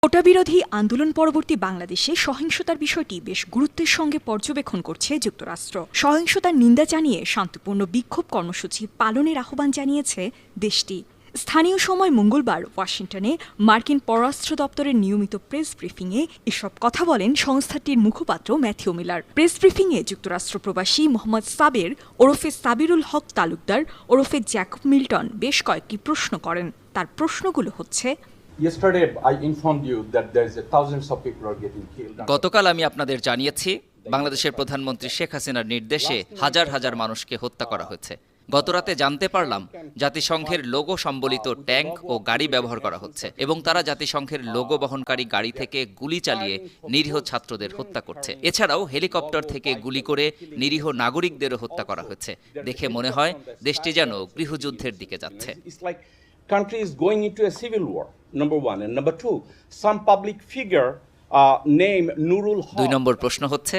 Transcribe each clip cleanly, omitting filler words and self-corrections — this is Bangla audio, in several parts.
কোটাবিরোধী আন্দোলন পরবর্তী বাংলাদেশে সহিংসতার বিষয়টি বেশ গুরুত্বের সঙ্গে পর্যবেক্ষণ করছে যুক্তরাষ্ট্র। সহিংসতার নিন্দা জানিয়ে শান্তিপূর্ণ বিক্ষোভ কর্মসূচি পালনের আহ্বান জানিয়েছে দেশটি। স্থানীয় সময় মঙ্গলবার ওয়াশিংটনে মার্কিন পররাষ্ট্র দপ্তরের নিয়মিত প্রেস ব্রিফিংয়ে এসব কথা বলেন সংস্থাটির মুখপাত্র ম্যাথিউ মিলার। প্রেস ব্রিফিংয়ে যুক্তরাষ্ট্র প্রবাসী মোহাম্মদ সাবের ওরফে সাবিরুল হক তালুকদার ওরফে জ্যাকব মিল্টন বেশ কয়েকটি প্রশ্ন করেন। তার প্রশ্নগুলো হচ্ছে, গতকাল আমি আপনাদের জানিয়েছি বাংলাদেশের প্রধানমন্ত্রী শেখ হাসিনার নির্দেশে হাজার হাজার মানুষকে হত্যা করা হয়েছে। গতরাতে জানতে পারলাম জাতিসংঘের লোগো সম্বলিত ট্যাঙ্ক ও গাড়ি ব্যবহার করা হচ্ছে এবং তারা জাতিসংঘের লোগো বহনকারী গাড়ি থেকে গুলি চালিয়ে নিরীহ ছাত্রদের হত্যা করছে। এছাড়াও হেলিকপ্টার থেকে গুলি করে নিরীহ নাগরিকদেরও হত্যা করা হয়েছে। দেখে মনে হয় দেশটি যেন গৃহযুদ্ধের দিকে যাচ্ছে। Country is going into a civil war, number one. And number two, some public figure named Nurul Haq. 2 নম্বর প্রশ্ন হচ্ছে,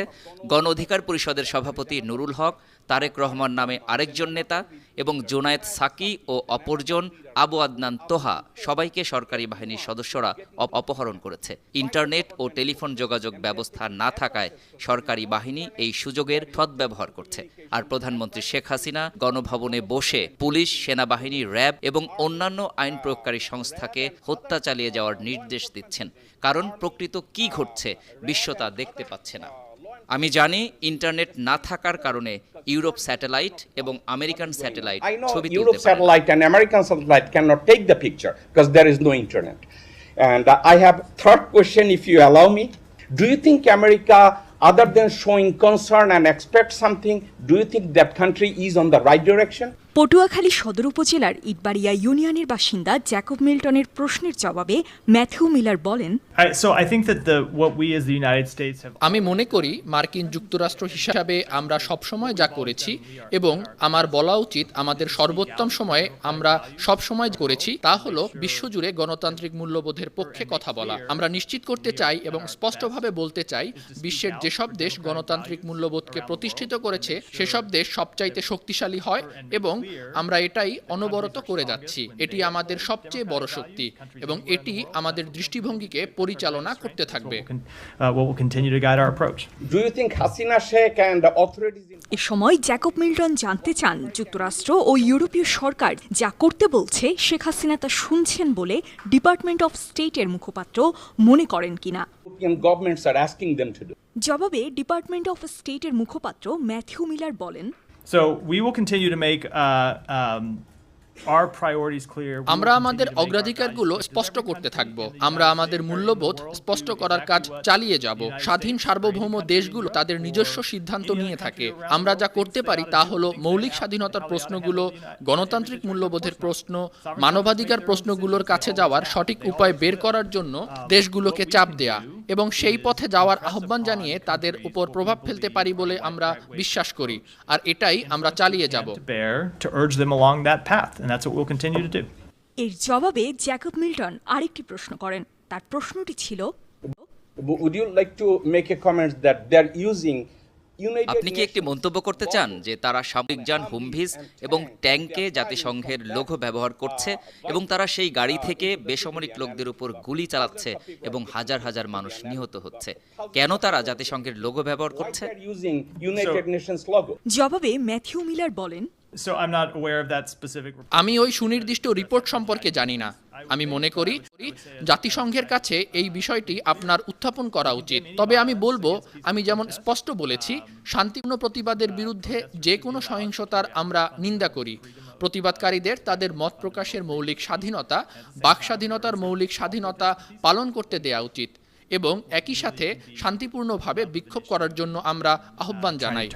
গণ অধিকার পরিষদের সভাপতি নুরুল হক, তারেক রহমান নামে আরেকজন নেতা এবং জোনায়েদ সাকি ও অপরজন আবু আদনান তোহা সবাইকে সরকারি বাহিনীর সদস্যরা অপহরণ করেছে। ইন্টারনেট ও টেলিফোন যোগাযোগ ব্যবস্থা না থাকায় সরকারি বাহিনী এই সুযোগের সদ্ব্যবহার করছে। আর প্রধানমন্ত্রী শেখ হাসিনা গণভবনে বসে পুলিশ, সেনাবাহিনী, র্যাব এবং অন্যান্য আইন প্রয়োগকারী সংস্থাকে হত্যা চালিয়ে যাওয়ার নির্দেশ দিচ্ছেন। কারণ প্রকৃত কি ঘটছে বিশ্ব তা দেখতে পাচ্ছে না। আমি জানি ইন্টারনেট না থাকার কারণে ইউরোপ স্যাটেলাইট এবং আমেরিকান স্যাটেলাইট ছবি তুলতে Europe satellite and American satellite cannot take the picture because there is no internet. And I have third question, if you allow me. Do you think America, other than showing concern and expect something, do you think that country is on the right direction? Patuakhali সদর উপজেলার ইটবাড়িয়া ইউনিয়নের বাসিন্দা জ্যাকব মিল্টনের প্রশ্নের জবাবে ম্যাথিউ মিলার বলেন, আমি মনে করি মার্কিন যুক্তরাষ্ট্র হিসাবে আমরা সবসময় যা করেছি এবং আমার বলা উচিত আমাদের সর্বোত্তম সময়ে আমরা সবসময় করেছি তা হলো বিশ্বজুড়ে গণতান্ত্রিক মূল্যবোধের পক্ষে কথা বলা। আমরা নিশ্চিত করতে চাই এবং স্পষ্টভাবে বলতে চাই বিশ্বের যেসব দেশ গণতান্ত্রিক মূল্যবোধকে প্রতিষ্ঠিত করেছে সেসব দেশ সবচাইতে শক্তিশালী হয় এবং আমরা এটাই অনবরত করে যাচ্ছি। এটি আমাদের সবচেয়ে বড় শক্তি এবং এটি আমাদের দৃষ্টিভঙ্গিকে পরিচালনা করতে থাকবে। এ সময় জ্যাকব মিল্টন জানতে চান যুক্তরাষ্ট্র ও ইউরোপীয় সরকার যা করতে বলছে শেখ হাসিনা তা শুনছেন বলে ডিপার্টমেন্ট অফ স্টেটের মুখপাত্র মনে করেন কিনা। জবাবে ডিপার্টমেন্ট অফ স্টেটের মুখপাত্র ম্যাথিউ মিলার বলেন, আমরা আমাদের অগ্রাধিকারগুলো স্পষ্ট করতে থাকব। আমরা আমাদের মূল্যবোধ স্পষ্ট করার কাজ চালিয়ে যাব। স্বাধীন সার্বভৌম দেশগুলো তাদের নিজস্ব সিদ্ধান্ত নিয়ে থাকে। আমরা যা করতে পারি তা হলো মৌলিক স্বাধীনতার প্রশ্নগুলো, গণতান্ত্রিক মূল্যবোধের প্রশ্ন, মানবাধিকার প্রশ্নগুলোর কাছে যাওয়ার সঠিক উপায় বের করার জন্য দেশগুলোকে চাপ দেয়া এবং সেই পথে যাওয়ার আহ্বান জানিয়ে তাদের উপর প্রভাব ফেলতে পারি বলে আমরা বিশ্বাস করি। আর এটাই আমরা চালিয়ে যাব। এর জবাবে জ্যাকব মিল্টন আরেকটি প্রশ্ন করেন। তার প্রশ্নটি ছিল, আপনি কি একটি মন্তব্য করতে চান যে তারা সামরিক যান, হুমভিজ এবং ট্যাঙ্কে জাতিসংঘের লোগো ব্যবহার করছে এবং তারা সেই গাড়ি থেকে বেসামরিক লোকদের উপর গুলি চালাচ্ছে এবং হাজার হাজার মানুষ নিহত হচ্ছে? কেন তারা জাতিসংঘের লোগো ব্যবহার করছে? জবাবে ম্যাথিউ মিলার বলেন, আমি ওই সুনির্দিষ্ট রিপোর্ট সম্পর্কে জানি না। আমি মনে করি জাতিসংঘের কাছে এই বিষয়টি আপনার উত্থাপন করা উচিত। তবে আমি বলবো, আমি যেমন স্পষ্ট বলেছি, শান্তিপূর্ণ প্রতিবাদের বিরুদ্ধে যে কোনো সহিংসতার আমরা নিন্দা করি। প্রতিবাদকারীদের তাদের মত প্রকাশের মৌলিক স্বাধীনতা, বাক স্বাধীনতার মৌলিক স্বাধীনতা পালন করতে দেয়া উচিত এবং একই সাথে শান্তিপূর্ণভাবে বিক্ষোভ করার জন্য আমরা আহ্বান জানাই।